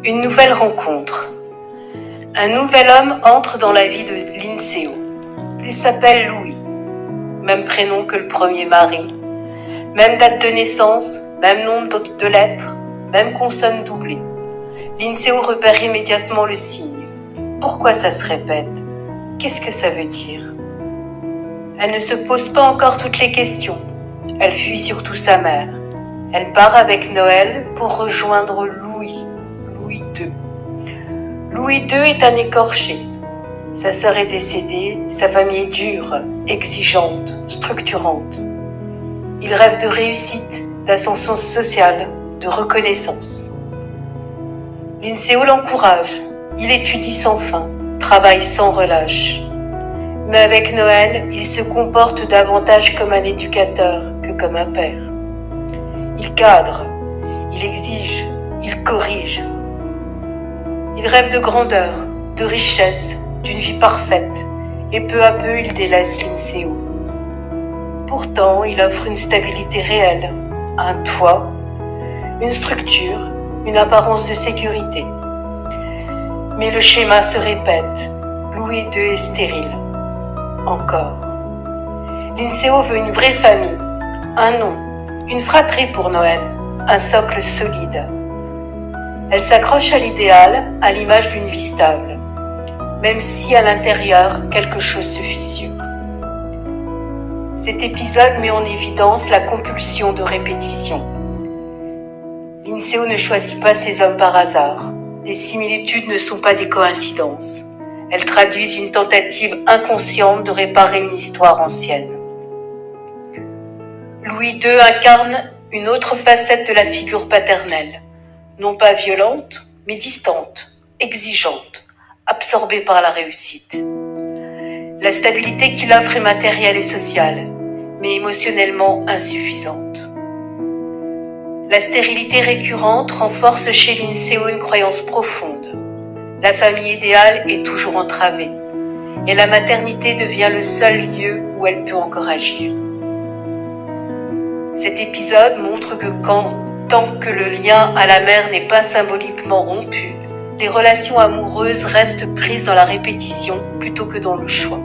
Une nouvelle rencontre. Un nouvel homme entre dans la vie de Linceo. Il s'appelle Louis. Même prénom que le premier mari. Même date de naissance, même nombre de lettres, même consonne doublée. Linceo repère immédiatement le signe. Pourquoi ça se répète? Qu'est-ce que ça veut dire? Elle ne se pose pas encore toutes les questions. Elle fuit surtout sa mère. Elle part avec Noël pour rejoindre Louis II. Louis II est un écorché. Sa sœur est décédée, sa famille est dure, exigeante, structurante. Il rêve de réussite, d'ascension sociale, de reconnaissance. Linceo l'encourage. Il étudie sans fin, travaille sans relâche. Mais avec Noël, il se comporte davantage comme un éducateur que comme un père. Il cadre, il exige, il corrige. Il rêve de grandeur, de richesse, d'une vie parfaite, et peu à peu il délaisse Linceo. Pourtant, il offre une stabilité réelle, un toit, une structure, une apparence de sécurité. Mais le schéma se répète. Louis II est stérile. Encore. Linceo veut une vraie famille, un nom, une fratrie pour Noël, un socle solide. Elle s'accroche à l'idéal, à l'image d'une vie stable, même si à l'intérieur quelque chose se fissure. Cet épisode met en évidence la compulsion de répétition. Linceo ne choisit pas ses hommes par hasard. Les similitudes ne sont pas des coïncidences. Elles traduisent une tentative inconsciente de réparer une histoire ancienne. Louis II incarne une autre facette de la figure paternelle, non pas violente, mais distante, exigeante, absorbée par la réussite. La stabilité qu'il offre est matérielle et sociale, mais émotionnellement insuffisante. La stérilité récurrente renforce chez Linceo une croyance profonde. La famille idéale est toujours entravée, et la maternité devient le seul lieu où elle peut encore agir. Cet épisode montre que tant que le lien à la mère n'est pas symboliquement rompu, les relations amoureuses restent prises dans la répétition plutôt que dans le choix.